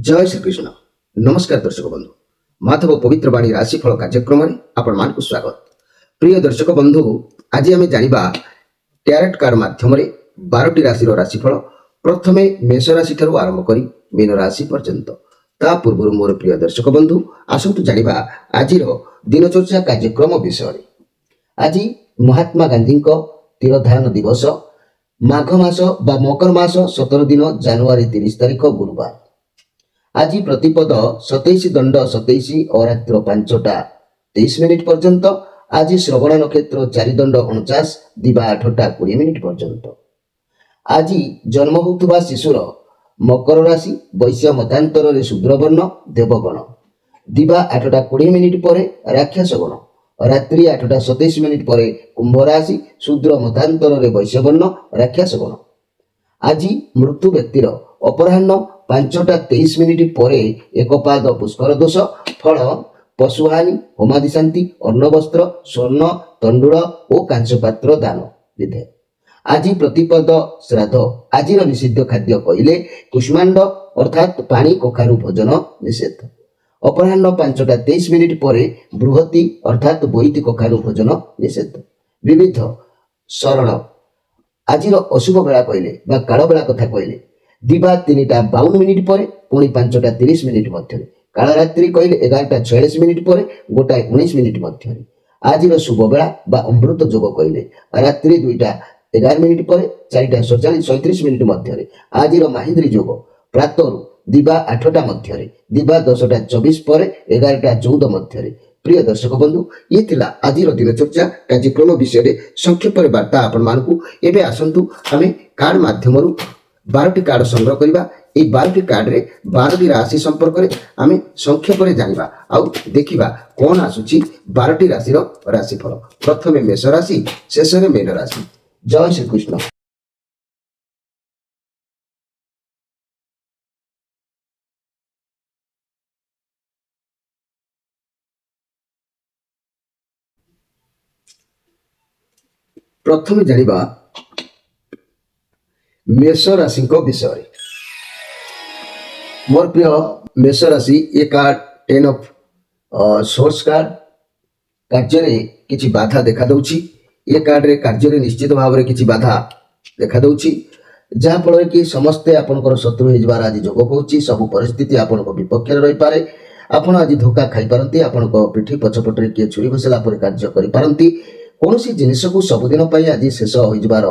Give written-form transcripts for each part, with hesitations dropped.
जय श्रीकृष्ण। नमस्कार दर्शक बंधु, माधव पवित्र बाणी राशिफल कार्यक्रम में आपण मान स्वागत। प्रिय दर्शक बंधु, आज आम जाना टैरोट कार्ड माध्यम 12टी राशि राशिफल प्रथमे मेष राशि ठारू आरंभ करी मीन राशि पर्यंत। ता पूर्व मोर प्रिय दर्शक बंधु आसतु जाना आज दिनचर्चा कार्यक्रम विषय। आज महात्मा गांधी तिरोधान दिवस, माघ मास बा मकर मास 17 दिन जनवरी 30 तारिख गुरुवार। आज प्रतिपद 27 दंड 27 अरात्र 5टा 23 मिनिट पर्यंत। आज श्रवण नक्षत्र 4 दंड 49 दिवा 8टा 20 मिनिट पर्यंत। आज जन्म होता शिशुर मकर राशि, वैश्य मतांतर शूद्र वर्ण देवगण। दिवा 8टा 20 मिनिट पर राक्षस गण। रात्रि 8टा 27 मिनिट पर कुंभ राशि, शूद्र मतांतर वैश्य वर्ण राक्षस गण। आज मृत्यु व्यक्तिर अपराह्न 5टा 23 मिनिट पर एक पाद पुष्कर दोष। फल पशुहानि, होमादि शांति, अन्न वस्त्र, स्वर्ण, तंडुल और कांस्य पात्र दान विधे। आज प्रतिपद श्राद्ध। आज निषिद्ध खाद्य कहले कुष्मांड अर्थात पानी कखारु भोजन निषेध। अपराह्न 5टा 23 मिनिट पर बृहति अर्थात बोईती कखारु भोजन निषेध। विविध सरल। आज अशुभ बेला कहले बा काल बेला कथा कहले दिवा 3टा 52 मिनिट पर पुणी 5टा 30 मिनिट मध्य। काल रात्रि कहले 11टा 46 मिनिट पर गोटाए 19 मिनिट मध्य। आज शुभ बेला बा अमृत योग कहले रात्रि 2टा 11 मिनिट पर 4टा 37 मिनिट मध्य। आज माहिंद्री योग प्रातरु दिवा 8टा मध्य, दिवा 10टा 24 पर 11टा 14 मध्य। प्रिय दर्शक बंधु, ये थिला आज दिनचर्चा कार्यक्रम विषय संक्षेप वार्ता आपण मानकु। एबे आसंतु आमे कार्ड माध्यम 12टी कार्ड संग्रह करबा। ए 12टी कार्ड रे 12टी राशि संपर्क रे आमे संक्षेप रे जानिबा आउ देखिबा कोन आसुची 12टी राशि रो राशिफल। प्रथमे मेष राशि, शेष रे मीन राशि। जय श्री कृष्ण। प्रथमे जानिबा मेष राशि विषय। मोर प्रिय मेष राशि, ये कार्ड 10 ऑफ सोर्स कार्ड। कार्य किछि बाधा देखा दउछि। ये कार्ड रे कार्य निश्चित भाव में किछि बाधा देखा दउछि, जहा फल कि समस्ते आपनकर शत्रु हो जबार आज योग कहूछि। सब परिस्थिति आपन विपक्ष रही पारे। आपण आज धोखा खाई पारंती। आपण पिठी पछपटे किए छुरी घोषला पर कार्य करि पारंती। कौनसी जिनिस को सबुदिन आज शेष हो जबार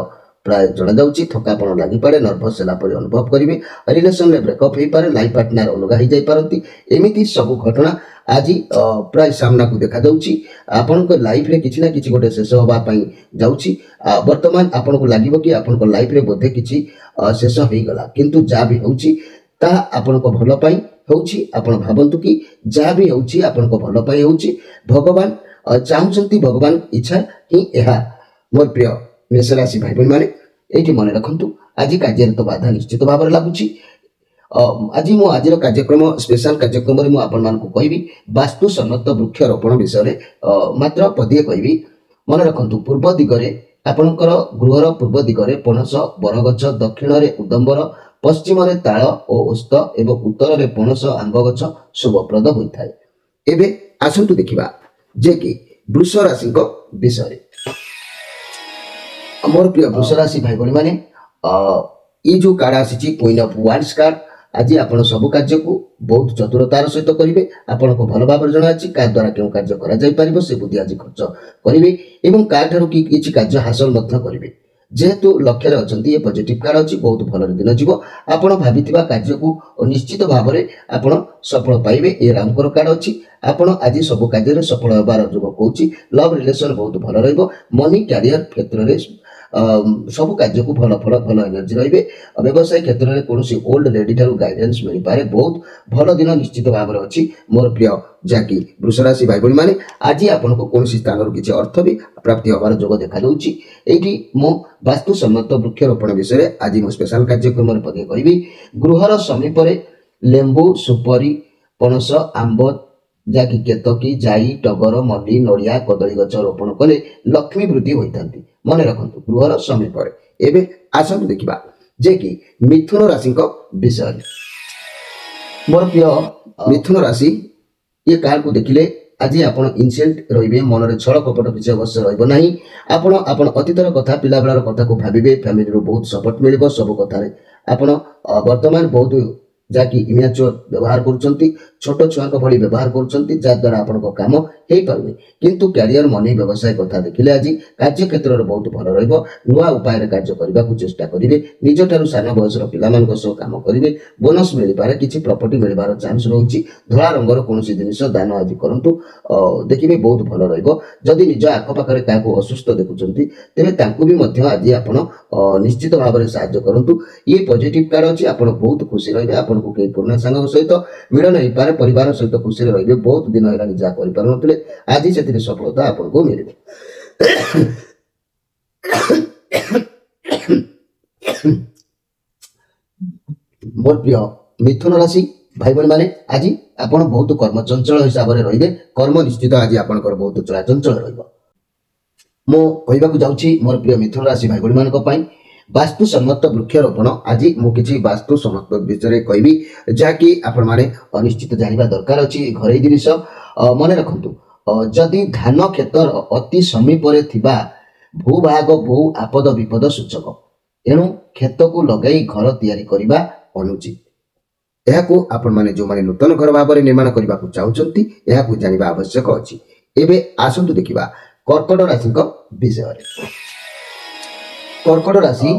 प्राय जना जाउछि। थकापण लागि पारे, नर्भस होला परि अनुभव करिवे। रिलेशन रे ब्रेकअप हो पारे, लाइफ पार्टनर अलगा हो जाई पारंती। एमिति सब घटना आज प्राय सामना को देखा जाउछि। आपन को लाइफ रे किछि ना किछि गोटे शेष होबा पई जाउछि। वर्तमान आपन को लागिबो कि आपन को लाइफ रे बोधे किछि शेष होई गला, किंतु जा भी होउछि ता आपन को भलो पई होउछि। आपन भाबंतु कि जा भी होउछि आपन को भलो पई होउछि। भगवान चाहुचंती, भगवान इच्छा ही एहा। मोर प्रिय मेष राशि भाई बहन माने एठी मन रखंतु, आज कार्य तो बाधा निश्चित भाव में लागुछि। आज मु आज कार्यक्रम स्पेशल कार्यक्रम रे मु आपन मान को कहबी वास्तु सम्मत वृक्षरोपण विषय रे मात्र पदिए कहबी। मन रखंतु, पूर्व दिगरे आपनकर गृहर पूर्व दिगरे पणस बरगछ, दक्षिण रे उदंबर, पश्चिम रे ताळ ओ ओस्त एवं उत्तर रे पणस आंब गछ शुभप्रद होइथाय। एबे आसंतु देखिबा जे कि वृष राशि विषय। मोर प्रिय वृष राशि भाई बहन माने ये जो कार्ड आसी क्वीन ऑफ वांड्स कार्ड। आज आपण सब कार्य को बहुत चतुरतार सहित करेंगे। आपन को भल भाव जना अछि का द्वारा केउ कार्य करा जाय परिबो से बुद्धि आज खर्च करेंगे एवं कार्ड ठारू किछि कार्य हासिल मध्य करेंगे। जेहेतु लक्ष्य रे अछंती, ये पॉजिटिव कार्ड अछि, बहुत भल दिन जीवो। आपण भाबिथिबा कार्य को निश्चित भाव में आपण सफल पाइबे। ये रामकर कार्ड अछि। आपण आज सब कार्य रे सफल होबार जोग कहूछि। लव रिलेशन बहुत भल रहइबो। मनी कैरियर क्षेत्र रे सब कार्य को भल फल भल एनर्जी रही। व्यवसाय क्षेत्र में कौन ओल्ड लेडी ठारू गाइडेंस मिल पारे। बहुत भल दिन निश्चित भाव में अच्छी। मोर प्रिय जाकि वृष राशि भाई बहन माने आज आपन को कौन स्थान किसी अर्थ भी प्राप्ति होबार जोग देखा दउछि। एठी मो वास्तु सम्मत वृक्षरोपण विषय आज मो स्पेशल कार्यक्रम में पदे कहबी। गृहर समीप लेंबू, सुपरी, पणस, आंब, जाकि केतकी, जाई, टगर, मल्ली, नड़िया, कदली गछ रोपण कले लक्ष्मी वृद्धि होइथांती। मन रखंतु, गृहर समीप। एबे आसंतु देखिबा जे कि मिथुन राशि विषय। ମୋର ପ୍ରିୟ ମିଥୁନ ରାଶି, ଏ କାର୍ଡକୁ ଦେଖିଲେ ଆଜି ଆପଣ ଇନସେଣ୍ଟ ରହିବେ, ମନରେ ଛଳ କପଟ କିଛି ଅବଶ୍ୟ ରହିବ ନାହିଁ। ଆପଣ ଅତୀତର କଥା, ପିଲାବେଳର କଥାକୁ ଭାବିବେ, ଫ୍ୟାମିଲିରୁ ବହୁତ ସପୋର୍ଟ ମିଳିବ ସବୁ କଥାରେ। ଆପଣ ବର୍ତ୍ତମାନ ବହୁତ ଯାହାକି ଇମ୍ୟାଚୁର ବ୍ୟବହାର କରୁଛନ୍ତି, ଛୋଟ ଛୁଆଙ୍କ ଭଳି ବ୍ୟବହାର କରୁଛନ୍ତି, ଯାହାଦ୍ୱାରା ଆପଣଙ୍କ କାମ ହେଇପାରୁନି। କିନ୍ତୁ କ୍ୟାରିୟର, ମନି, ବ୍ୟବସାୟ କଥା ଦେଖିଲେ ଆଜି କାର୍ଯ୍ୟକ୍ଷେତ୍ରରେ ବହୁତ ଭଲ ରହିବ। ନୂଆ ଉପାୟରେ କାର୍ଯ୍ୟ କରିବାକୁ ଚେଷ୍ଟା କରିବେ। ନିଜଠାରୁ ସାନ ବୟସର ପିଲାମାନଙ୍କ ସହ କାମ କରିବେ। ବୋନସ୍ ମିଳିପାରେ, କିଛି ପ୍ରପର୍ଟି ମିଳିବାର ଚାନ୍ସ ରହୁଛି। ଧଳା ରଙ୍ଗର କୌଣସି ଜିନିଷ ଦାନ ଆଜି କରନ୍ତୁ, ଦେଖିବେ ବହୁତ ଭଲ ରହିବ। ଯଦି ନିଜ ଆଖପାଖରେ କାହାକୁ ଅସୁସ୍ଥ ଦେଖୁଛନ୍ତି, ତେବେ ତାଙ୍କୁ ବି ମଧ୍ୟ ଆଜି ଆପଣ ନିଶ୍ଚିତ ଭାବରେ ସାହାଯ୍ୟ କରନ୍ତୁ। ଇଏ ପଜିଟିଭ କାର୍ଡ ଅଛି, ଆପଣ ବହୁତ ଖୁସି ରହିବେ। ଆପଣଙ୍କୁ କେହି ପୁରୁଣା ସାଙ୍ଗଙ୍କ ସହିତ ମିଳନ ହେଇପାରେ, ପରିବାର ସହିତ ଖୁସିରେ ରହିବେ। ବହୁତ ଦିନ ହେଲାଣି ଯାହା କରିପାରୁନଥିଲେ, ଆଜି ସେଥିରେ ସଫଳତା ଆପଣଙ୍କୁ ମିଳିବ। ମୋର ପ୍ରିୟ ମିଥୁନ ରାଶି ଭାଇ ଭଉଣୀ ମାନେ, ଆଜି ଆପଣ ବହୁତ କର୍ମଚଞ୍ଚଳ ହିସାବରେ ରହିବେ। କର୍ମ ନିଶ୍ଚିତ ଆଜି ଆପଣଙ୍କର ବହୁତ ଚଳାଚଞ୍ଚଳ ରହିବ। ମୁଁ କହିବାକୁ ଯାଉଛି ମୋର ପ୍ରିୟ ମିଥୁନ ରାଶି ଭାଇ ଭଉଣୀ ମାନଙ୍କ ପାଇଁ ବାସ୍ତୁ ସମ୍ମତ ବୃକ୍ଷରୋପଣ। ଆଜି ମୁଁ କିଛି ବାସ୍ତୁ ସମ୍ମତ ବିଷୟରେ କହିବି, ଯାହାକି ଆପଣମାନେ ନିଶ୍ଚିତ ଜାଣିବା ଦରକାର ଅଛି। ଘରୋଇ ଜିନିଷ ମନେ ରଖନ୍ତୁ, ଯଦି ଧାନ କ୍ଷେତର ଅତି ସମୀପରେ ଥିବା ଭୂଭାଗ ବହୁ ଆପଦ ବିପଦ ସୂଚକ, ଏଣୁ କ୍ଷେତକୁ ଲଗାଇ ଘର ତିଆରି କରିବା ଅନୁଚିତ। ଏହାକୁ ଆପଣମାନେ ଯେଉଁମାନେ ନୂତନ ଘର ଭାବରେ ନିର୍ମାଣ କରିବାକୁ ଚାହୁଁଛନ୍ତି, ଏହାକୁ ଜାଣିବା ଆବଶ୍ୟକ ଅଛି। ଏବେ ଆସନ୍ତୁ ଦେଖିବା କର୍କଟ ରାଶିଙ୍କ ବିଷୟରେ। କର୍କଟ ରାଶି,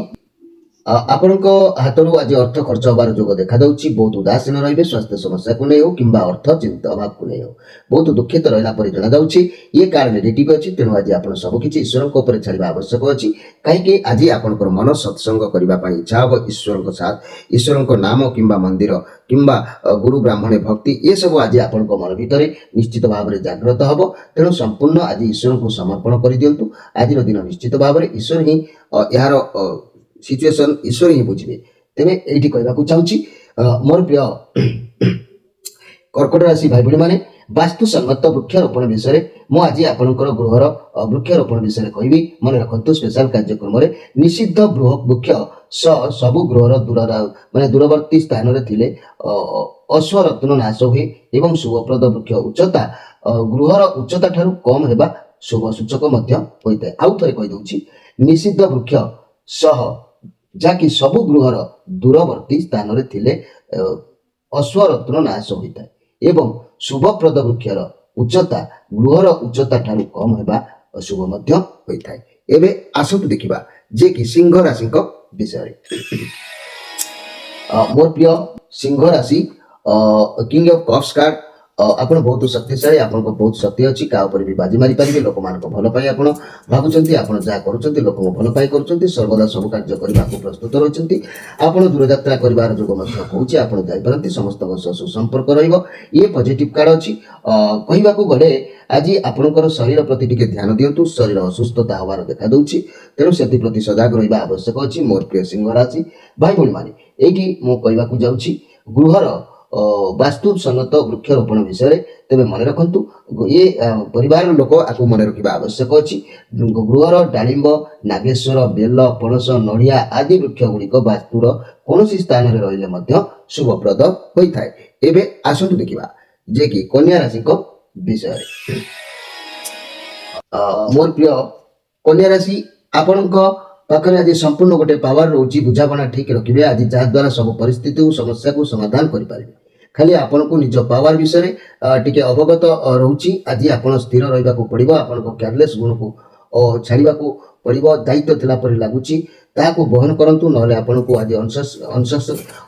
ଆପଣଙ୍କ ହାତରୁ ଆଜି ଅର୍ଥ ଖର୍ଚ୍ଚ ହେବାର ଯୋଗ ଦେଖାଯାଉଛି। ବହୁତ ଉଦାସୀନ ରହିବେ, ସ୍ୱାସ୍ଥ୍ୟ ସମସ୍ୟାକୁ ନେଇ ହେଉ କିମ୍ବା ଅର୍ଥ ଚିନ୍ତା ଅଭାବକୁ ନେଇ ହେଉ। ବହୁତ ଦୁଃଖିତ ରହିଲା ପରି ଜଣାଯାଉଛି। ଇଏ କାର୍ଡ ନେଗେଟିଭ ଅଛି, ତେଣୁ ଆଜି ଆପଣ ସବୁକିଛି ଈଶ୍ୱରଙ୍କ ଉପରେ ଛାଡ଼ିବା ଆବଶ୍ୟକ ଅଛି। କାହିଁକି ଆଜି ଆପଣଙ୍କର ମନ ସତ୍ସଙ୍ଗ କରିବା ପାଇଁ ଇଚ୍ଛା ହେବ। ଈଶ୍ୱରଙ୍କ ନାମ କିମ୍ବା ମନ୍ଦିର କିମ୍ବା ଗୁରୁ ବ୍ରାହ୍ମଣେ ଭକ୍ତି, ଏସବୁ ଆଜି ଆପଣଙ୍କ ମନ ଭିତରେ ନିଶ୍ଚିତ ଭାବରେ ଜାଗ୍ରତ ହେବ। ତେଣୁ ସମ୍ପୂର୍ଣ୍ଣ ଆଜି ଈଶ୍ୱରଙ୍କୁ ସମର୍ପଣ କରିଦିଅନ୍ତୁ। ଆଜିର ଦିନ ନିଶ୍ଚିତ ଭାବରେ ଈଶ୍ୱର ହିଁ ଏହାର ସିଚୁଏସନ ଈଶ୍ୱର ହିଁ ବୁଝିବେ। ତେବେ ଏଇଠି କହିବାକୁ ଚାହୁଁଛି ମୋର ପ୍ରିୟ କର୍କଟ ରାଶି ଭାଇ ଭଉଣୀ ମାନେ, ବାସ୍ତୁ ସମ୍ମତ ବୃକ୍ଷରୋପଣ ବିଷୟରେ ମୁଁ ଆଜି ଆପଣଙ୍କର ଗୃହର ବୃକ୍ଷରୋପଣ ବିଷୟରେ କହିବି। ମନେ ରଖନ୍ତୁ, ସ୍ପେଶାଲ କାର୍ଯ୍ୟକ୍ରମରେ ନିଷିଦ୍ଧ ବୃକ୍ଷ ସହ ସବୁ ଗୃହର ଦୂରବର୍ତ୍ତୀ ସ୍ଥାନରେ ଥିଲେ ଅଶ୍ୱରତ୍ନ ନାଶ ହୁଏ ଏବଂ ଶୁଭପ୍ରଦ ବୃକ୍ଷ ଉଚ୍ଚତା ଗୃହର ଉଚ୍ଚତା ଠାରୁ କମ ହେବା ଶୁଭ ସୂଚକ ମଧ୍ୟ ହୋଇଥାଏ। ଆଉ ଥରେ କହିଦେଉଛି, ନିଷିଦ୍ଧ ବୃକ୍ଷ ସହ ଯାହାକି ସବୁ ଗୃହର ଦୂରବର୍ତ୍ତୀ ସ୍ଥାନରେ ଥିଲେ ଅଶ୍ୱରତ୍ନ ନାଶ ହୋଇଥାଏ ଏବଂ ଶୁଭପ୍ରଦ ବୃକ୍ଷର ଉଚ୍ଚତା ଗୃହର ଉଚ୍ଚତା ଠାରୁ କମ ହେବା ଅଶୁଭ ମଧ୍ୟ ହୋଇଥାଏ। ଏବେ ଆସନ୍ତୁ ଦେଖିବା ଯେ କି ସିଂହ ରାଶିଙ୍କ ବିଷୟରେ। ମୋର ପ୍ରିୟ ସିଂହ ରାଶି, କିଙ୍ଗ ଅଫ କପ୍ସ କାର୍ଡ। ଆପଣ ବହୁତ ଶକ୍ତିଶାଳୀ, ଆପଣଙ୍କ ବହୁତ ଶକ୍ତି ଅଛି, କାହା ଉପରେ ବି ବାଜି ମାରିପାରିବେ। ଲୋକମାନଙ୍କ ଭଲ ପାଇଁ ଆପଣ ଭାବୁଛନ୍ତି, ଆପଣ ଯାହା କରୁଛନ୍ତି ଲୋକଙ୍କ ଭଲ ପାଇଁ କରୁଛନ୍ତି। ସର୍ବଦା ସବୁ କାର୍ଯ୍ୟ କରିବାକୁ ପ୍ରସ୍ତୁତ ରହିଛନ୍ତି। ଆପଣ ଦୂରଯାତ୍ରା କରିବାର ଯୋଗ ମଧ୍ୟ କହୁଛି, ଆପଣ ଯାଇପାରନ୍ତି। ସମସ୍ତଙ୍କ ସହ ସୁସମ୍ପର୍କ ରହିବ। ଇଏ ପଜିଟିଭ କାର୍ଡ ଅଛି। କହିବାକୁ ଗଲେ ଆଜି ଆପଣଙ୍କର ଶରୀର ପ୍ରତି ଟିକେ ଧ୍ୟାନ ଦିଅନ୍ତୁ। ଶରୀର ଅସୁସ୍ଥତା ହେବାର ଦେଖାଦେଉଛି, ତେଣୁ ସେଥିପ୍ରତି ସଜାଗ ରହିବା ଆବଶ୍ୟକ ଅଛି। ମୋର ପ୍ରିୟ ସିଂହ ରାଶି ଭାଇ ଭଉଣୀ ମାନେ, ଏଇଠି ମୁଁ କହିବାକୁ ଯାଉଛି ଗୃହର ବାସ୍ତୁ ସନ୍ନତ ବୃକ୍ଷରୋପଣ ବିଷୟରେ। ତେବେ ମନେ ରଖନ୍ତୁ, ଇଏ ପରିବାରର ଲୋକ ଆକୁ ମନେ ରଖିବା ଆବଶ୍ୟକ ଅଛି। ଗୃହର ଡାଳିମ୍ବ, ନାଗେଶ୍ୱର, ବେଲ, ପଣସ, ନଡ଼ିଆ ଆଦି ବୃକ୍ଷ ଗୁଡ଼ିକ ବାସ୍ତୁର କୌଣସି ସ୍ଥାନରେ ରହିଲେ ମଧ୍ୟ ଶୁଭପ୍ରଦ ହୋଇଥାଏ। ଏବେ ଆସନ୍ତୁ ଦେଖିବା ଯେ କି କନ୍ୟା ରାଶିଙ୍କ ବିଷୟରେ। ମୋର ପ୍ରିୟ କନ୍ୟା ରାଶି, ଆପଣଙ୍କ ପାଖରେ ଆଜି ସମ୍ପୂର୍ଣ୍ଣ ଗୋଟେ ପାୱାର ରହୁଛି। ବୁଝାମଣା ଠିକ ରଖିବେ ଆଜି, ଯାହାଦ୍ୱାରା ସବୁ ପରିସ୍ଥିତି ଓ ସମସ୍ୟାକୁ ସମାଧାନ କରିପାରିବେ। ଖାଲି ଆପଣଙ୍କୁ ନିଜ ପାୱାର ବିଷୟରେ ଟିକେ ଅବଗତ ରହୁଛି। ଆଜି ଆପଣ ସ୍ଥିର ରହିବାକୁ ପଡ଼ିବ। ଆପଣଙ୍କ କେୟାରଲେସ୍ ଗୁଣକୁ ଛାଡ଼ିବାକୁ ପଡ଼ିବ। ଦାୟିତ୍ୱ ଥିଲା ପରି ଲାଗୁଛି, ତାହାକୁ ବହନ କରନ୍ତୁ, ନହେଲେ ଆପଣଙ୍କୁ ଆଜି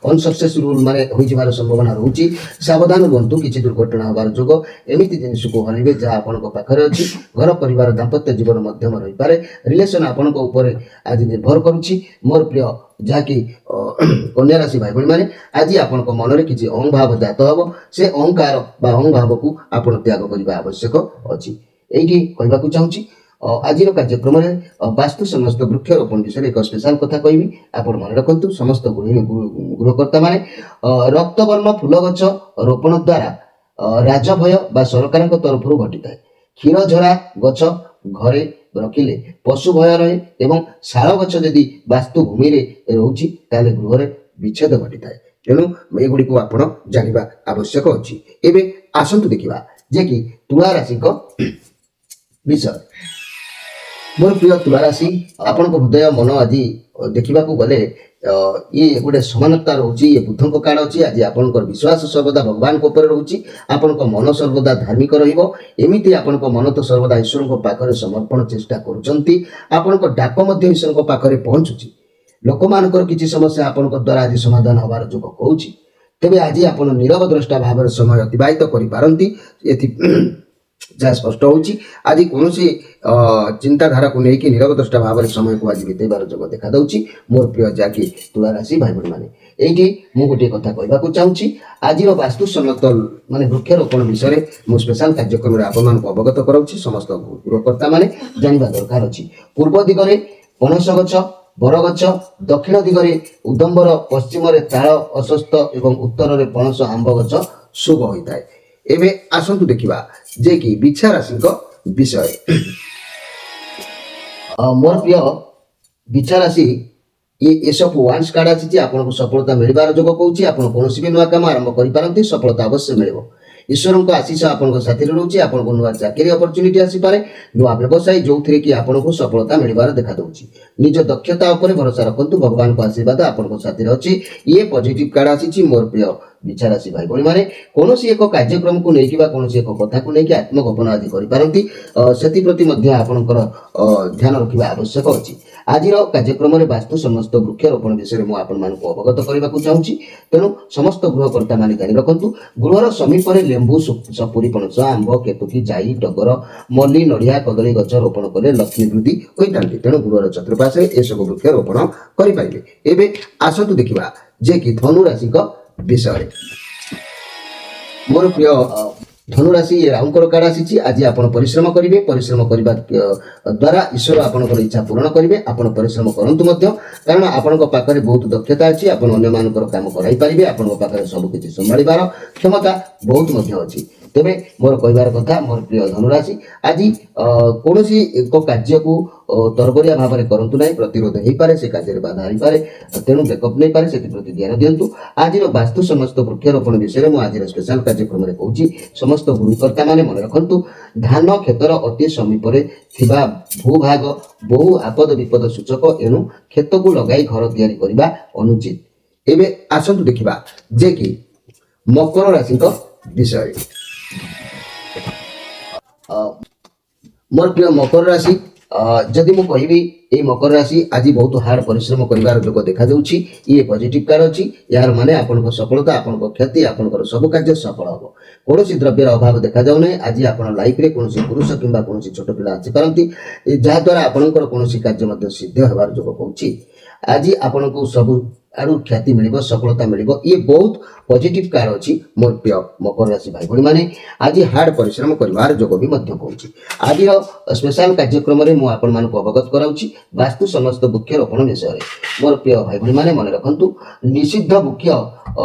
ଅନସକ୍ସେସଫୁଲ ହୋଇଯିବାର ସମ୍ଭାବନା ରହୁଛି। ସାବଧାନ ରୁହନ୍ତୁ, କିଛି ଦୁର୍ଘଟଣା ହେବାର ଯୋଗ। ଏମିତି ଜିନିଷକୁ ହରାଇବେ ଯାହା ଆପଣଙ୍କ ପାଖରେ ଅଛି। ଘର ପରିବାର ଦାମ୍ପତ୍ୟ ଜୀବନ ମଧ୍ୟମ ରହିପାରେ। ରିଲେସନ ଆପଣଙ୍କ ଉପରେ ଆଜି ନିର୍ଭର କରୁଛି। ମୋର ପ୍ରିୟ ଯାହାକି କନ୍ୟା ରାଶି ଭାଇ ଭଉଣୀ ମାନେ, ଆଜି ଆପଣଙ୍କ ମନରେ କିଛି ଅହଂଭାବ ଜାତ ହେବ। ସେ ଅହଂକାର ବା ଅହଂଭାବକୁ ଆପଣ ତ୍ୟାଗ କରିବା ଆବଶ୍ୟକ ଅଛି। ଏଇଠି କହିବାକୁ ଚାହୁଁଛି, ଆଜିର କାର୍ଯ୍ୟକ୍ରମରେ ବାସ୍ତୁ ସମସ୍ତ ବୃକ୍ଷରୋପଣ ବିଷୟରେ ଏକ ସ୍ପେଶାଲ କଥା କହିବି। ଆପଣ ମନେ ରଖନ୍ତୁ, ସମସ୍ତ ଗୃହକର୍ତ୍ତା ମାନେ ରକ୍ତବର୍ଣ୍ଣ ଫୁଲ ଗଛ ରୋପଣ ଦ୍ୱାରା ରାଜଭୟ ବା ସରକାରଙ୍କ ତରଫରୁ ଘଟିଥାଏ। କ୍ଷୀରଝରା ଗଛ ଘରେ ରଖିଲେ ପଶୁ ଭୟ ରହେ ଏବଂ ଶାଳ ଗଛ ଯଦି ବାସ୍ତୁ ଭୂମିରେ ରହୁଛି ତାହେଲେ ଗୃହରେ ବିଚ୍ଛେଦ ଘଟିଥାଏ। ତେଣୁ ଏଗୁଡ଼ିକୁ ଆପଣ ଜାଣିବା ଆବଶ୍ୟକ ଅଛି। ଏବେ ଆସନ୍ତୁ ଦେଖିବା ଯେ କି ତୁଳା ରାଶିଙ୍କ ବିଷୟ। ମୋର ପ୍ରିୟ ତୁଳା ରାଶି, ଆପଣଙ୍କ ହୃଦୟ ମନ ଆଜି ଦେଖିବାକୁ ଗଲେ ଇଏ ଗୋଟେ ସମାନତା ରହୁଛି। ଇଏ ବୁଦ୍ଧଙ୍କ କାଳ ଅଛି। ଆଜି ଆପଣଙ୍କର ବିଶ୍ୱାସ ସର୍ବଦା ଭଗବାନଙ୍କ ଉପରେ ରହୁଛି। ଆପଣଙ୍କ ମନ ସର୍ବଦା ଧାର୍ମିକ ରହିବ। ଏମିତି ଆପଣଙ୍କ ମନ ତ ସର୍ବଦା ଈଶ୍ୱରଙ୍କ ପାଖରେ ସମର୍ପଣ ଚେଷ୍ଟା କରୁଛନ୍ତି। ଆପଣଙ୍କ ଡାକ ମଧ୍ୟ ଈଶ୍ୱରଙ୍କ ପାଖରେ ପହଞ୍ଚୁଛି। ଲୋକମାନଙ୍କର କିଛି ସମସ୍ୟା ଆପଣଙ୍କ ଦ୍ୱାରା ଆଜି ସମାଧାନ ହେବାର ଯୋଗ କହୁଛି। ତେବେ ଆଜି ଆପଣ ନୀରବ ଦ୍ରଷ୍ଟା ଭାବରେ ସମୟ ଅତିବାହିତ କରିପାରନ୍ତି। ଏଥି ଯାହା ସ୍ପଷ୍ଟ ହେଉଛି ଆଜି କୌଣସି ଚିନ୍ତାଧାରାକୁ ନେଇକି ନୀରବ ଦ୍ରଷ୍ଟା ଭାବରେ ସମୟକୁ ଆଜି ବିତେଇବାର ଯୋଗ ଦେଖାଦେଉଛି। ମୋର ପ୍ରିୟ ଯାକି ତୁଳା ରାଶି ଭାଇ ଭଉଣୀମାନେ, ଏଇଠି ମୁଁ ଗୋଟିଏ କଥା କହିବାକୁ ଚାହୁଁଛି। ଆଜିର ବାସ୍ତୁସମ୍ମତ ମାନେ ବୃକ୍ଷରୋପଣ ବିଷୟରେ ମୁଁ ସ୍ପେଶାଲ କାର୍ଯ୍ୟକ୍ରମରେ ଆପଣମାନଙ୍କୁ ଅବଗତ କରାଉଛି। ସମସ୍ତ ଗୃହକର୍ତ୍ତାମାନେ ଜାଣିବା ଦରକାର ଅଛି। ପୂର୍ବ ଦିଗରେ ପଣସ ଗଛ, ବରଗଛ, ଦକ୍ଷିଣ ଦିଗରେ ଉଦମ୍ବର, ପଶ୍ଚିମରେ ତାଳ, ଅଶ୍ୱତ୍ଥ ଏବଂ ଉତ୍ତରରେ ପଣସ ଆମ୍ବ ଗଛ ଶୁଭ ହୋଇଥାଏ। ଏବେ ଆସନ୍ତୁ ଦେଖିବା ଯେ କି ବିଛା ରାଶିଙ୍କ ବିଷୟ। ମୋର ପ୍ରିୟ ବିଛା ରାଶି, ଏସବୁ ୱାନ୍ସ କାର୍ଡ ଆସିଛି। ଆପଣଙ୍କୁ ସଫଳତା ମିଳିବାର ଯୋଗ କହୁଛି। ଆପଣ କୌଣସି ବି ନୂଆ କାମ ଆରମ୍ଭ କରିପାରନ୍ତି, ସଫଳତା ଅବଶ୍ୟ ମିଳିବ। ଈଶ୍ୱରଙ୍କ ଆଶୀଷ ଆପଣଙ୍କ ସାଥିରେ ରହୁଛି। ଆପଣଙ୍କୁ ନୂଆ ଚାକିରି ଅପରଚ୍ୟୁନିଟି ଆସିପାରେ, ନୂଆ ବ୍ୟବସାୟ ଯେଉଁଥିରେ କି ଆପଣଙ୍କୁ ସଫଳତା ମିଳିବାର ଦେଖାଦେଉଛି। ନିଜ ଦକ୍ଷତା ଉପରେ ଭରସା ରଖନ୍ତୁ। ଭଗବାନଙ୍କ ଆଶୀର୍ବାଦ ଆପଣଙ୍କ ସାଥିରେ ଅଛି। ଇଏ ପଜିଟିଭ କାର୍ଡ ଆସିଛି। ମୋର ପ୍ରିୟ ବିଛା ରାଶି ଭାଇ ଭଉଣୀମାନେ, କୌଣସି ଏକ କାର୍ଯ୍ୟକ୍ରମକୁ ନେଇକି ବା କୌଣସି ଏକ କଥାକୁ ନେଇକି ଆତ୍ମଗୋପନ ଆଜି କରିପାରନ୍ତି। ସେଥିପ୍ରତି ମଧ୍ୟ ଆପଣଙ୍କର ଧ୍ୟାନ ରଖିବା ଆବଶ୍ୟକ ଅଛି। ଆଜିର କାର୍ଯ୍ୟକ୍ରମରେ ବାସ୍ତୁ ସମସ୍ତ ବୃକ୍ଷରୋପଣ ବିଷୟରେ ମୁଁ ଆପଣମାନଙ୍କୁ ଅବଗତ କରିବାକୁ ଚାହୁଁଛି। ତେଣୁ ସମସ୍ତ ଗୃହକର୍ତ୍ତାମାନେ ଜାଣି ରଖନ୍ତୁ। ଗୃହର ସମୀପରେ ଲେମ୍ବୁ, ସପୁରି, ପଣସ, ଆମ୍ବ, କେତକୀ, ଜାଇ, ଟଗର, ମଲ୍ଲି, ନଡ଼ିଆ, କଦଳୀ ଗଛ ରୋପଣ କଲେ ଲକ୍ଷ୍ମୀ ବୃଦ୍ଧି ହୋଇଥାନ୍ତି। ତେଣୁ ଗୃହର ଚତୁଃପାର୍ଶ୍ୱରେ ଏସବୁ ବୃକ୍ଷ ରୋପଣ କରିପାରିବେ। ଏବେ ଆସନ୍ତୁ ଦେଖିବା ଯେ କି ଧନୁ ରାଶିଙ୍କ ବିଷୟରେ। ମୋର ପ୍ରିୟ ଧନୁ ରାଶି, ରାହୁଙ୍କର କାର୍ଡ ଆସିଛି। ଆଜି ଆପଣ ପରିଶ୍ରମ କରିବେ। ପରିଶ୍ରମ କରିବା ଦ୍ୱାରା ଈଶ୍ୱର ଆପଣଙ୍କର ଇଚ୍ଛା ପୂରଣ କରିବେ। ଆପଣ ପରିଶ୍ରମ କରନ୍ତୁ ମଧ୍ୟ, କାରଣ ଆପଣଙ୍କ ପାଖରେ ବହୁତ ଦକ୍ଷତା ଅଛି। ଆପଣ ଅନ୍ୟମାନଙ୍କର କାମ କରାଇ ପାରିବେ। ଆପଣଙ୍କ ପାଖରେ ସବୁ କିଛି ସମ୍ଭାଳିବାର କ୍ଷମତା ବହୁତ ମଧ୍ୟ ଅଛି। ତେବେ ମୋର କହିବାର କଥା, ମୋର ପ୍ରିୟ ଧନୁରାଶି, ଆଜି କୌଣସି ଏକ କାର୍ଯ୍ୟକୁ ତରବରିଆ ଭାବରେ କରନ୍ତୁ ନାହିଁ। ପ୍ରତିରୋଧ ହେଇପାରେ, ସେ କାର୍ଯ୍ୟରେ ବାଧା ହେଇପାରେ, ତେଣୁ ବ୍ରେକଅପ୍ ନେଇପାରେ। ସେଥିପ୍ରତି ଧ୍ୟାନ ଦିଅନ୍ତୁ। ଆଜିର ବାସ୍ତୁ ସମସ୍ତ ବୃକ୍ଷରୋପଣ ବିଷୟରେ ମୁଁ ଆଜିର ସ୍ପେଶାଲ କାର୍ଯ୍ୟକ୍ରମରେ କହୁଛି। ସମସ୍ତ ଗୃହକର୍ତ୍ତାମାନେ ମନେ ରଖନ୍ତୁ, ଧାନ କ୍ଷେତର ଅତି ସମୀପରେ ଥିବା ଭୂଭାଗ ବହୁ ଆପଦ ବିପଦ ସୂଚକ। ଏଣୁ କ୍ଷେତକୁ ଲଗାଇ ଘର ତିଆରି କରିବା ଅନୁଚିତ। ଏବେ ଆସନ୍ତୁ ଦେଖିବା ଯେ କି ମକର ରାଶିଙ୍କ ବିଷୟରେ। ମୋର ପ୍ରିୟ ମକର ରାଶି, ଯଦି ମୁଁ କହିବି এই ମକର ରାଶି ଆଜି ବହୁତ ହାର୍ଡ ପରିଶ୍ରମ କରିବାର ଯୋଗ ଦେଖାଯାଉଛି। ଇଏ ପଜିଟିଭ କାର୍ଡ ଅଛି। ଏହାର ମାନେ ଆପଣଙ୍କ ସଫଳତା, ଆପଣଙ୍କ କ୍ଷତି, ଆପଣଙ୍କର ସବୁ କାର୍ଯ୍ୟ ସଫଳ ହେବ। କୌଣସି ଦ୍ରବ୍ୟର ଅଭାବ ଦେଖାଯାଉନାହିଁ। ଆଜି ଆପଣ ଲାଇଫରେ କୌଣସି ପୁରୁଷ କିମ୍ବା କୌଣସି ଛୋଟ ପିଲା ଆସିପାରନ୍ତି, ଯାହାଦ୍ୱାରା ଆପଣଙ୍କର କୌଣସି କାର୍ଯ୍ୟ ମଧ୍ୟ ସିଦ୍ଧ ହେବାର ଯୋଗ କହୁଛି। ଆଜି ଆପଣଙ୍କୁ ସବୁ ଆଡ଼ୁ ଖ୍ୟାତି ମିଳିବ, ସଫଳତା ମିଳିବ। ଇଏ ବହୁତ ପଜିଟିଭ କାର୍ଡ ଅଛି। ମୋର ପ୍ରିୟ ମକର ରାଶି ଭାଇ ଭଉଣୀମାନେ, ଆଜି ହାର୍ଡ ପରିଶ୍ରମ କରିବାର ଯୋଗ ବି ମଧ୍ୟ କହୁଛି। ଆଜିର ସ୍ପେଶାଲ କାର୍ଯ୍ୟକ୍ରମରେ ମୁଁ ଆପଣମାନଙ୍କୁ ଅବଗତ କରାଉଛି ବାସ୍ତୁ ସମସ୍ତ ବୃକ୍ଷରୋପଣ ବିଷୟରେ। ମୋର ପ୍ରିୟ ଭାଇ ଭଉଣୀମାନେ ମନେ ରଖନ୍ତୁ, ନିଷିଦ୍ଧ ବୃକ୍ଷ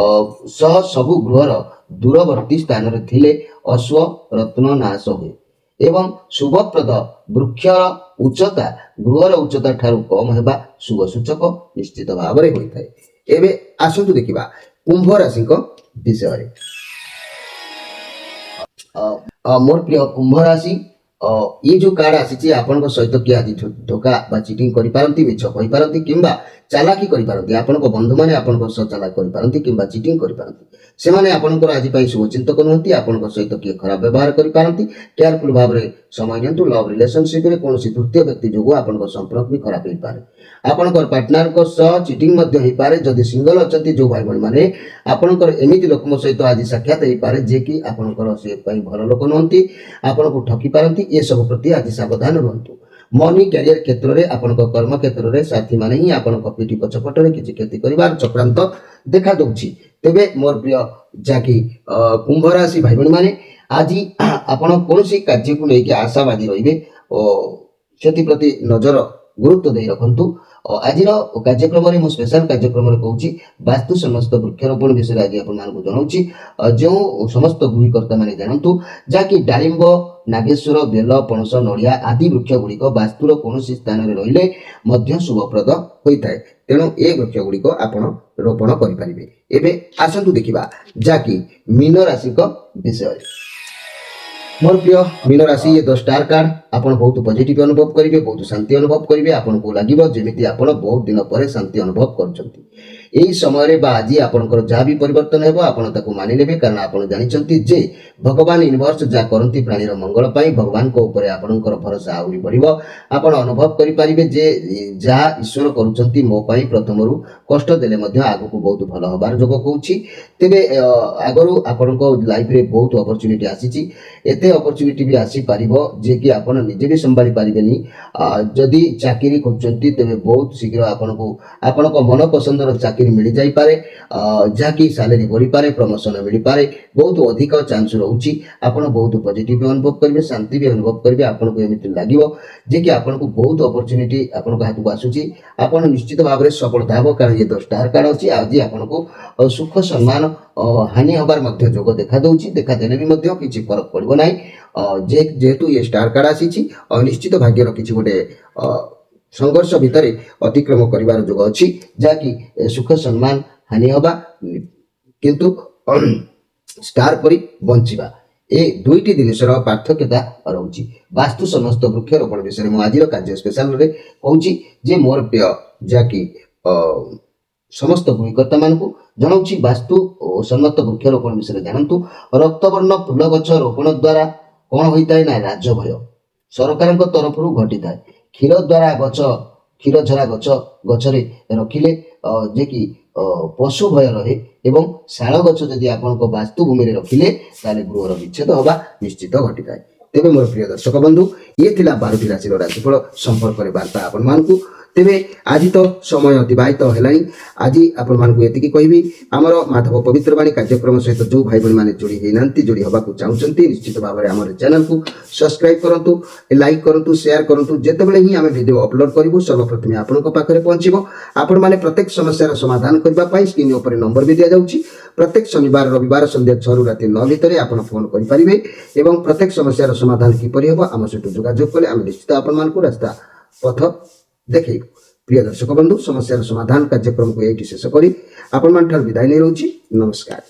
ସହ ସବୁ ଗୃହର ଦୂରବର୍ତ୍ତୀ ସ୍ଥାନରେ ଥିଲେ ଅଶ୍ଵ ରତ୍ନ ନାଶ ହୁଏ ଏବଂ ଶୁଭପ୍ରଦ ବୃକ୍ଷର ଉଚ୍ଚତା ଗୃହର ଉଚ୍ଚତା ଠାରୁ କମ ହେବା ଶୁଭ ସୂଚକ ନିଶ୍ଚିତ ଭାବରେ ହୋଇଥାଏ। ଏବେ ଆସନ୍ତୁ ଦେଖିବା କୁମ୍ଭ ରାଶିଙ୍କ ବିଷୟରେ। ମୋର ପ୍ରିୟ କୁମ୍ଭ ରାଶି, ये जो कार्ड आसी आपन सहित किए आज धोखा चिटिंग करपारती, मिछ कहीपारती किंबा चालाकी करपारती। आपन बंधु मैंने आपन सह चालाक करपारती किंबा चिटिंग करपारती। से माने आपनकर आज शुभचिंतक नुहति। आपन सहित किए खराब व्यवहार करपारती। केयरफुल भाव में समय नियंतु। लव रिलेशनशिप रे कौन तृतीय व्यक्ति जो आपन संपर्क भी खराब हो पारे। आपनकर पार्टनर को सह चिटिंग मध्य हो पारे। जदि सिंगल अच्छा जो भाई भाई मैंने आपनकर एमिति लोक सहित आज साक्षात हो पारे जे कि आपनकर से भल लोक नुहति। आपन को ठकी पारती। ये सब प्रति आज सावधान रुहतु। मनी कैरियर क्षेत्र में आपन कर्म क्षेत्र में साथी माने ही आपन पिठी पछपटे किसी क्षति कर चक्रांत देखा दौची। तेबे मोर प्रिय जाकि कुंभ राशि भाई भाई मैंने आज आपन कौन कार्य को लेकिन आशावादी रे प्रति नजर गुरुत्व दे रखु। ଆଜିର କାର୍ଯ୍ୟକ୍ରମରେ ମୁଁ ସ୍ପେଶାଲ କାର୍ଯ୍ୟକ୍ରମରେ କହୁଛି ବାସ୍ତୁ ସମସ୍ତ ବୃକ୍ଷରୋପଣ ବିଷୟରେ ଆଜି ଆପଣମାନଙ୍କୁ ଜଣାଉଛି। ଯେଉଁ ସମସ୍ତ ଗୃହକର୍ତ୍ତା ମାନେ ଜାଣନ୍ତୁ ଯାହାକି ଡାଳିମ୍ବ, ନାଗେଶ୍ୱର, ବେଲ, ପଣସ, ନଡ଼ିଆ ଆଦି ବୃକ୍ଷ ଗୁଡ଼ିକ ବାସ୍ତୁର କୌଣସି ସ୍ଥାନରେ ରହିଲେ ମଧ୍ୟ ଶୁଭପ୍ରଦ ହୋଇଥାଏ। ତେଣୁ ଏ ବୃକ୍ଷ ଗୁଡ଼ିକ ଆପଣ ରୋପଣ କରିପାରିବେ। ଏବେ ଆସନ୍ତୁ ଦେଖିବା ଯାହାକି ମୀନ ରାଶିଙ୍କ ବିଷୟରେ। ମୋର ପ୍ରିୟ ମୀନ ରାଶି, ଏ 10 ଷ୍ଟାର କାର୍ଡ ଆପଣ ବହୁତ ପଜିଟିଭ ଅନୁଭବ କରିବେ, ବହୁତ ଶାନ୍ତି ଅନୁଭବ କରିବେ। ଆପଣଙ୍କୁ ଲାଗିବ ଯେମିତି ଆପଣ ବହୁତ ଦିନ ପରେ ଶାନ୍ତି ଅନୁଭବ କରୁଛନ୍ତି। ଏହି ସମୟରେ ବା ଆଜି ଆପଣଙ୍କର ଯାହା ବି ପରିବର୍ତ୍ତନ ହେବ ଆପଣ ତାକୁ ମାନି ନେବେ, କାରଣ ଆପଣ ଜାଣିଛନ୍ତି ଯେ ଭଗବାନ ୟୁନିଭର୍ସ ଯାହା କରନ୍ତି ପ୍ରାଣୀର ମଙ୍ଗଳ ପାଇଁ, ଭଗବାନଙ୍କ ଉପରେ ଆପଣଙ୍କର ଭରସା ଆହୁରି ବଢ଼ିବ। ଆପଣ ଅନୁଭବ କରିପାରିବେ ଯେ ଯାହା ଈଶ୍ୱର କରୁଛନ୍ତି ମୋ ପାଇଁ ପ୍ରଥମରୁ କଷ୍ଟ ଦେଲେ ମଧ୍ୟ ଆଗକୁ ବହୁତ ଭଲ ହେବାର ଯୋଗ କହୁଛି। ତେବେ ଆଗରୁ ଆପଣଙ୍କ ଲାଇଫରେ ବହୁତ ଅପରଚ୍ୟୁନିଟି ଆସିଛି। ଏତେ ଅପରଚ୍ୟୁନିଟି ବି ଆସିପାରିବ ଯେ କି ଆପଣ ନିଜେ ବି ସମ୍ଭାଳି ପାରିବେନି। ଯଦି ଚାକିରି କରୁଛନ୍ତି ତେବେ ବହୁତ ଶୀଘ୍ର ଆପଣଙ୍କୁ ଆପଣଙ୍କ ମନ ପସନ୍ଦର ଚାକିରି ମିଳିଯାଇପାରେ, ଯାହାକି ସାଲେରୀ ବଢ଼ିପାରେ, ପ୍ରମୋସନ ମିଳିପାରେ, ବହୁତ ଅଧିକ ଚାନ୍ସ ରହୁଛି। ଆପଣ ବହୁତ ପଜିଟିଭ ଅନୁଭବ କରିବେ, ଶାନ୍ତି ବି ଅନୁଭବ କରିବେ। ଆପଣଙ୍କୁ ଏମିତି ଲାଗିବ ଯେ କି ଆପଣଙ୍କୁ ବହୁତ ଅପରଚ୍ୟୁନିଟି ଆପଣଙ୍କ ହାତକୁ ଆସୁଛି। ଆପଣ ନିଶ୍ଚିତ ଭାବରେ ସଫଳତା ହେବ, କାରଣ ଏ 10 ଷ୍ଟାର କାର୍ଡ ଅଛି। ଆଜି ଆପଣଙ୍କୁ ସୁଖ ସମ୍ମାନ ହାନି ହେବାର ମଧ୍ୟ ଯୋଗ ଦେଖାଦେଉଛି। ଦେଖାଦେଲେ ବି ମଧ୍ୟ କିଛି ଫରକ ପଡ଼ିବ ନାହିଁ। ଯେହେତୁ ଏ ଷ୍ଟାର କାର୍ଡ ଆସିଛି, ନିଶ୍ଚିତ ଭାଗ୍ୟର କିଛି ଗୋଟେ ସଂଘର୍ଷ ଭିତରେ ଅତିକ୍ରମ କରିବାର ଯୋଗ ଅଛି, ଯାହାକି ସୁଖ ସମ୍ମାନ ହାନି ହେବା କିନ୍ତୁ ଷ୍ଟାର ପରି ବଞ୍ଚିବା, ଏ ଦୁଇଟି ଜିନିଷର ପାର୍ଥକ୍ୟତା ରହୁଛି। ବାସ୍ତୁ ସମସ୍ତ ବୃକ୍ଷରୋପଣ ବିଷୟରେ ମୁଁ ଆଜିର କାର୍ଯ୍ୟ ସ୍ପେଶାଲରେ କହୁଛି ଯେ ମୋର ପ୍ରିୟ ଯାହାକି ସମସ୍ତ ଗୃହକର୍ତ୍ତାମାନଙ୍କୁ ଜଣାଉଛି ବାସ୍ତୁ ଓ ସମସ୍ତ ବୃକ୍ଷରୋପଣ ବିଷୟରେ ଜାଣନ୍ତୁ। ରକ୍ତବର୍ଣ୍ଣ ଫୁଲ ଗଛ ରୋପଣ ଦ୍ୱାରା କ'ଣ ହୋଇଥାଏ ନା ରାଜଭୟ ସରକାରଙ୍କ ତରଫରୁ ଘଟିଥାଏ। କ୍ଷୀରଝରା ଗଛ ଗଛରେ ରଖିଲେ ଯେ କି ପଶୁ ଭୟ ରହେ, ଏବଂ ଶାଳ ଗଛ ଯଦି ଆପଣଙ୍କ ବାସ୍ତୁ ଭୂମିରେ ରଖିଲେ ତାହେଲେ ଗୃହର ବିଚ୍ଛେଦ ହେବା ନିଶ୍ଚିତ ଘଟିଥାଏ। ତେବେ ମୋର ପ୍ରିୟ ଦର୍ଶକ ବନ୍ଧୁ, ଇଏ ଥିଲା 12ଟି ରାଶିର ରାଶିଫଳ ସମ୍ପର୍କରେ ବାର୍ତ୍ତା ଆପଣମାନଙ୍କୁ। ତେବେ ଆଜି ତ ସମୟ ଅତିବାହିତ ହେଲାଣି। ଆଜି ଆପଣମାନଙ୍କୁ ଏତିକି କହିବି, ଆମର ମାଧବ ପବିତ୍ରବାଣୀ କାର୍ଯ୍ୟକ୍ରମ ସହିତ ଯେଉଁ ଭାଇ ଭଉଣୀମାନେ ଯୋଡ଼ି ହୋଇନାହାନ୍ତି, ଯୋଡ଼ି ହେବାକୁ ଚାହୁଁଛନ୍ତି, ନିଶ୍ଚିତ ଭାବରେ ଆମର ଚ୍ୟାନେଲକୁ ସବସ୍କ୍ରାଇବ୍ କରନ୍ତୁ, ଲାଇକ୍ କରନ୍ତୁ, ସେୟାର କରନ୍ତୁ। ଯେତେବେଳେ ହିଁ ଆମେ ଭିଡ଼ିଓ ଅପଲୋଡ଼ କରିବୁ ସର୍ବପ୍ରଥମେ ଆପଣଙ୍କ ପାଖରେ ପହଞ୍ଚିବ। ଆପଣମାନେ ପ୍ରତ୍ୟେକ ସମସ୍ୟାର ସମାଧାନ କରିବା ପାଇଁ ସ୍କ୍ରିନ୍ ଉପରେ ନମ୍ବର ବି ଦିଆଯାଉଛି। ପ୍ରତ୍ୟେକ ଶନିବାର ରବିବାର ସନ୍ଧ୍ୟା 6ରୁ ରାତି 9 ଭିତରେ ଆପଣ ଫୋନ୍ କରିପାରିବେ, ଏବଂ ପ୍ରତ୍ୟେକ ସମସ୍ୟାର ସମାଧାନ କିପରି ହେବ ଆମ ସହିତ ଯୋଗାଯୋଗ କଲେ ଆମେ ନିଶ୍ଚିତ ଆପଣମାନଙ୍କୁ ରାସ୍ତା ପଥ ଦେଖେଇବୁ। ପ୍ରିୟ ଦର୍ଶକ ବନ୍ଧୁ, ସମସ୍ୟାର ସମାଧାନ କାର୍ଯ୍ୟକ୍ରମକୁ ଏଇଠି ଶେଷ କରି ଆପଣମାନଙ୍କଠାରୁ ବିଦାୟ ନେଇ ରହୁଛି। ନମସ୍କାର।